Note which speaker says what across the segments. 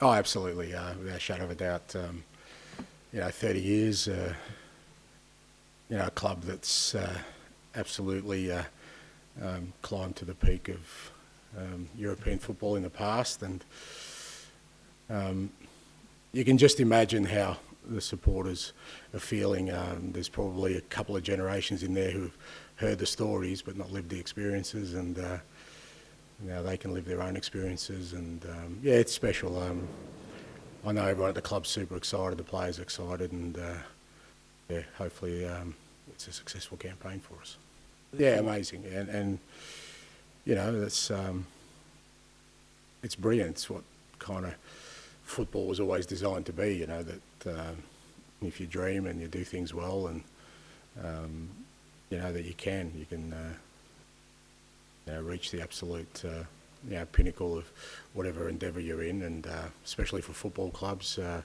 Speaker 1: Oh, absolutely, without a shadow of a doubt. 30 years, a club that's absolutely climbed to the peak of European football in the past, and you can just imagine how the supporters are feeling. There's probably a couple of generations in there who've heard the stories but not lived the experiences, and now they can live their own experiences, and it's special. I know everyone at the club's super excited, the players are excited, and hopefully it's a successful campaign for us. Yeah, amazing, and it's brilliant. It's what kind of football was always designed to be. That if you dream and you do things well, and that you can reach the absolute pinnacle of whatever endeavour you're in, and especially for football clubs, I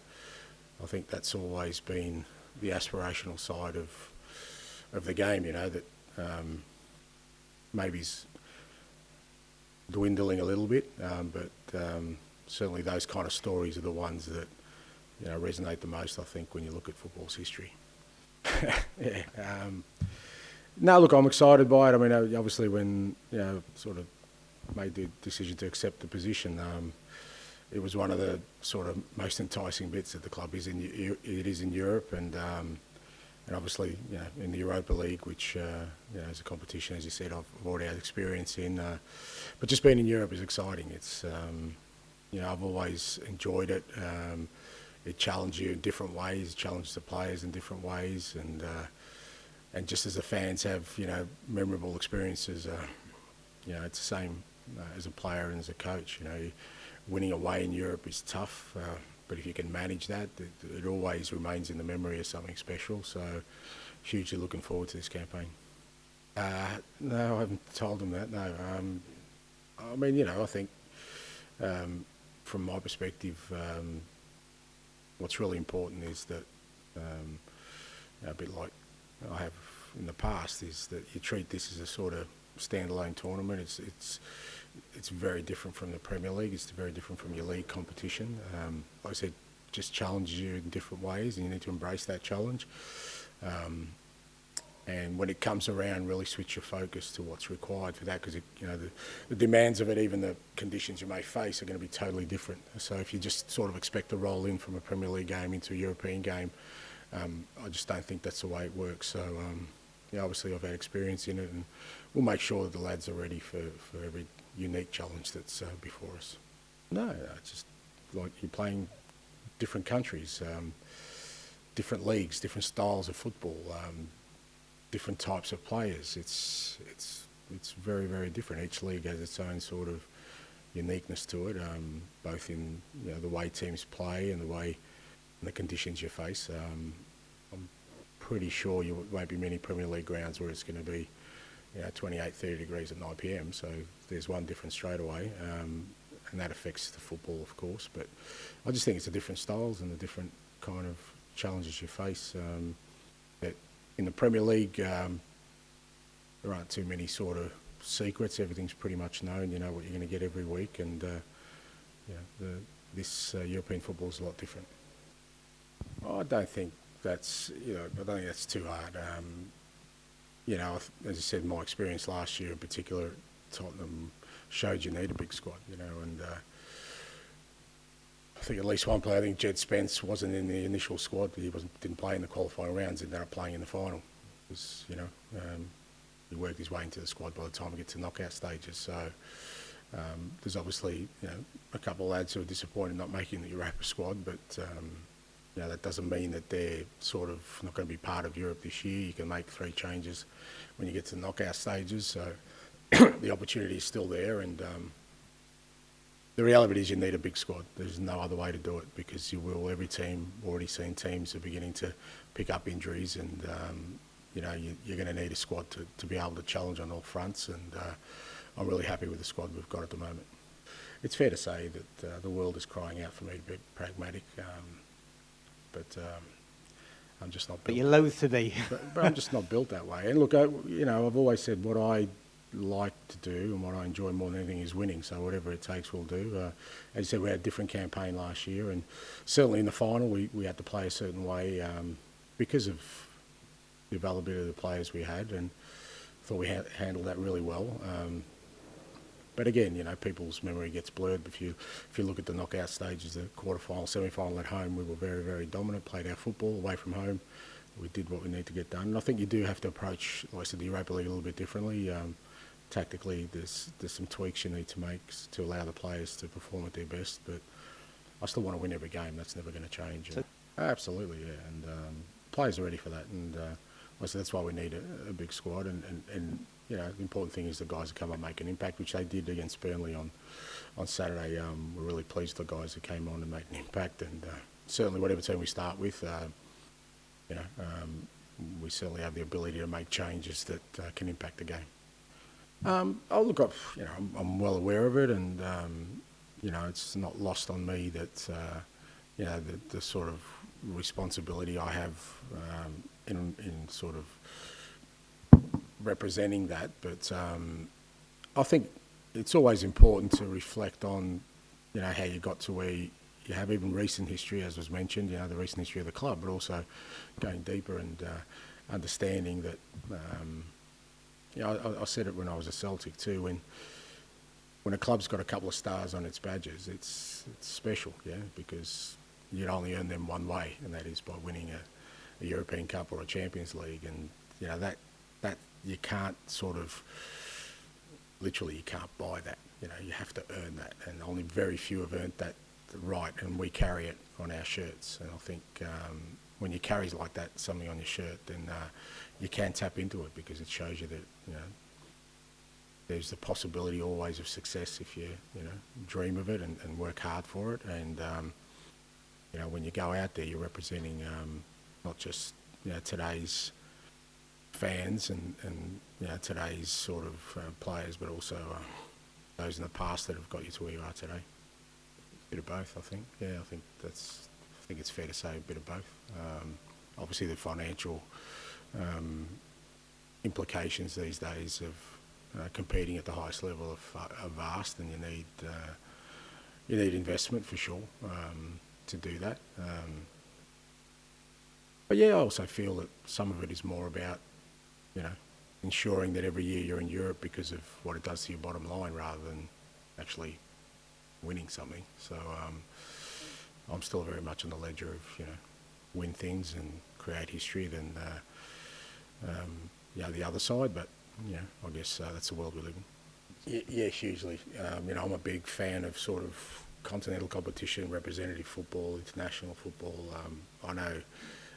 Speaker 1: think that's always been the aspirational side of the game. That maybe's dwindling a little bit, but certainly those kind of stories are the ones that resonate the most, I think, when you look at football's history. No, look, I'm excited by it. I mean, obviously when sort of made the decision to accept the position, it was one of the sort of most enticing bits that the club is in. It is in Europe, and obviously in the Europa League, which is a competition, as you said, I've already had experience in. But just being in Europe is exciting. It's I've always enjoyed it. It challenges you in different ways, challenges the players in different ways, and just as the fans have memorable experiences, it's the same as a player and as a coach. Winning away in Europe is tough, but if you can manage that, it always remains in the memory as something special. So hugely looking forward to this campaign. No, I haven't told them that, no. I mean, I think from my perspective, what's really important is that, a bit like I have in the past, is that you treat this as a sort of standalone tournament. It's very different from the Premier League. It's very different from your league competition. Like I said, just challenges you in different ways, and you need to embrace that challenge. And when it comes around, really switch your focus to what's required for that, because the demands of it, even the conditions you may face, are going to be totally different. So if you just sort of expect to roll in from a Premier League game into a European game, I just don't think that's the way it works. So obviously I've had experience in it, and we'll make sure that the lads are ready for every unique challenge that's before us. No, it's just like you're playing different countries, different leagues, different styles of football, different types of players. It's very, very different. Each league has its own sort of uniqueness to it, both in the way teams play and the conditions you face. I'm pretty sure you won't be many Premier League grounds where it's going to be 28, 30 degrees at 9 p.m. So there's one difference straight away, and that affects the football, of course. But I just think it's the different styles and the different kind of challenges you face. That in the Premier League, there aren't too many sort of secrets. Everything's pretty much known. You know what you're going to get every week, and this European football is a lot different. I don't think that's too hard. As I said, my experience last year in particular, Tottenham showed you need a big squad, and I think at least one player, I think Jed Spence wasn't in the initial squad. He didn't play in the qualifying rounds, ended up playing in the final. He worked his way into the squad by the time we get to knockout stages. So there's obviously a couple of lads who are disappointed not making the Europa squad, but that doesn't mean that they're sort of not going to be part of Europe this year. You can make 3 changes when you get to the knockout stages, so the opportunity is still there. And the reality is you need a big squad. There's no other way to do it, because you will. Every team, already seen teams are beginning to pick up injuries, and you're going to need a squad to be able to challenge on all fronts. And I'm really happy with the squad we've got at the moment. It's fair to say that the world is crying out for me to be pragmatic. But I'm just not built.
Speaker 2: But you're loath to be.
Speaker 1: but I'm just not built that way. And look, I've always said what I like to do and what I enjoy more than anything is winning. So whatever it takes, we'll do. As you said, we had a different campaign last year, and certainly in the final, we had to play a certain way because of the availability of the players we had, and thought we handled that really well. But again, people's memory gets blurred. If you look at the knockout stages, the quarterfinal, semi-final at home, we were very, very dominant, played our football away from home. We did what we need to get done. And I think you do have to approach, like I said, the Europa League a little bit differently. Tactically, there's some tweaks you need to make to allow the players to perform at their best. But I still want to win every game. That's never going to change. Absolutely, yeah. And players are ready for that. And like I said, that's why we need a big squad. And the important thing is the guys that come up and make an impact, which they did against Burnley on Saturday. We're really pleased with the guys that came on and made an impact. And certainly whatever team we start with, we certainly have the ability to make changes that can impact the game. I'm well aware of it, and it's not lost on me that the sort of responsibility I have in sort of representing that. But I think it's always important to reflect on how you got to where you have, even recent history, as was mentioned, the recent history of the club, but also going deeper and understanding that, I said it when I was a Celtic too, when a club's got a couple of stars on its badges, it's special, because you'd only earn them one way, and that is by winning a European Cup or a Champions League. And, that you can't literally you can't buy that. You have to earn that, and only very few have earned that right, and we carry it on our shirts. And I think when you carry like that, something on your shirt, then you can tap into it, because it shows you that there's the possibility always of success if you dream of it and work hard for it. And when you go out there, you're representing not just today's fans and today's sort of players, but also those in the past that have got you to where you are today. Bit of both, I think. I think it's fair to say a bit of both. Obviously, the financial implications these days of competing at the highest level are vast, and you need investment for sure to do that. But I also feel that some of it is more about ensuring that every year you're in Europe because of what it does to your bottom line, rather than actually winning something. So I'm still very much on the ledger of win things and create history than the other side. But I guess that's the world we live in. Yeah, hugely. I'm a big fan of sort of continental competition, representative football, international football. I know,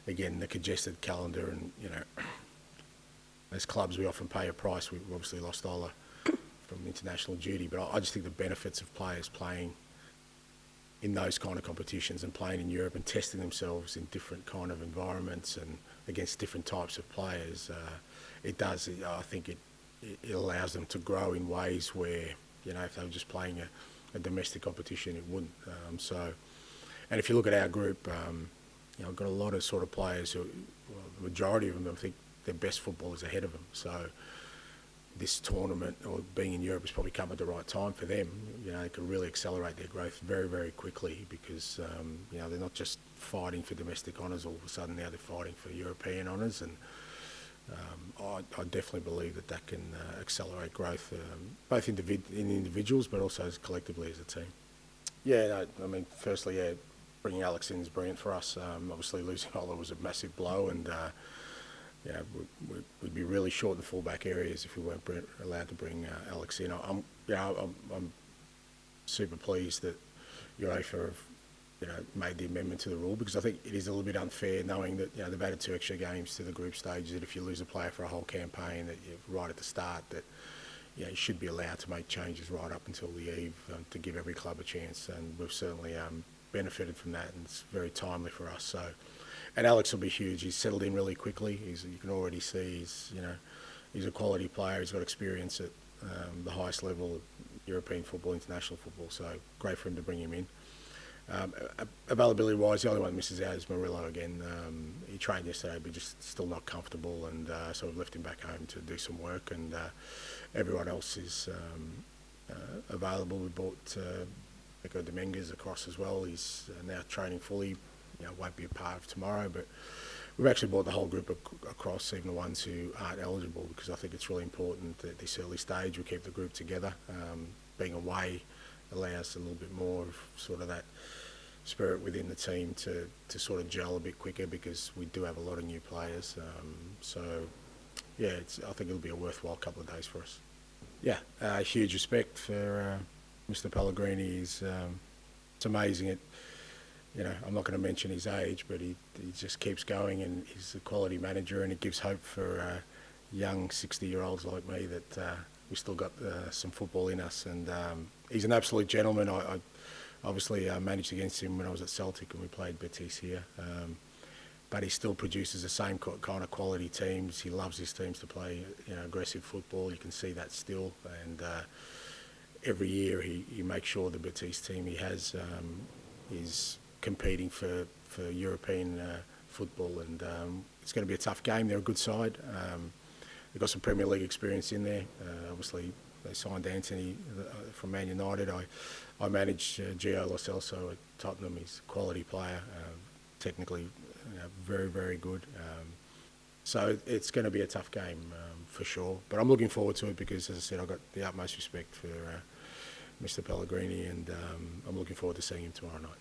Speaker 1: again, the congested calendar, and as clubs we often pay a price. We've obviously lost Ola from international duty, but I just think the benefits of players playing in those kind of competitions and playing in Europe and testing themselves in different kind of environments and against different types of players, I think it allows them to grow in ways where, if they were just playing a domestic competition, it wouldn't. And if you look at our group, I've got a lot of sort of players who, the majority of them, I think their best football is ahead of them. So this tournament, or being in Europe, has probably come at the right time for them. They can really accelerate their growth very, very quickly, because they're not just fighting for domestic honours. All of a sudden now they're fighting for European honours, and I definitely believe that can accelerate growth, both in individuals, but also collectively as a team. Firstly, bringing Alex in is brilliant for us. Obviously losing Ola was a massive blow, and we'd be really short in the fullback areas if we weren't allowed to bring Alex in. I'm super pleased that UEFA have made the amendment to the rule, because I think it is a little bit unfair, knowing that they've added 2 extra games to the group stage, that if you lose a player for a whole campaign, that right at the start, that you should be allowed to make changes right up until the eve, to give every club a chance. And we've certainly benefited from that, and it's very timely for us. So. And Alex will be huge. He's settled in really quickly. You can already see he's a quality player. He's got experience at the highest level of European football, international football. So great for him to bring him in. Availability-wise, the only one that misses out is Murillo again. He trained yesterday, but just still not comfortable, and so we've left him back home to do some work, and everyone else is available. We brought Echo Dominguez across as well. He's now training fully. Won't be a part of tomorrow, but we've actually brought the whole group across, even the ones who aren't eligible, because I think it's really important that at this early stage we keep the group together. Being away allows a little bit more of sort of that spirit within the team to sort of gel a bit quicker, because we do have a lot of new players. So, yeah, I think it'll be a worthwhile couple of days for us. Yeah, huge respect for Mr. Pellegrini. It's amazing. I'm not going to mention his age, but he just keeps going, and he's a quality manager, and it gives hope for young 60-year-olds like me that we still got some football in us. And he's an absolute gentleman. I obviously managed against him when I was at Celtic and we played Betis here. But he still produces the same kind of quality teams. He loves his teams to play aggressive football. You can see that still. And every year he makes sure the Betis team he has is competing for European football. And it's going to be a tough game. They're a good side. They've got some Premier League experience in there. Obviously, they signed Anthony from Man United. I managed Gio Lo Celso at Tottenham. He's a quality player, technically very, very good. So it's going to be a tough game for sure. But I'm looking forward to it because, as I said, I've got the utmost respect for Mr. Pellegrini, and I'm looking forward to seeing him tomorrow night.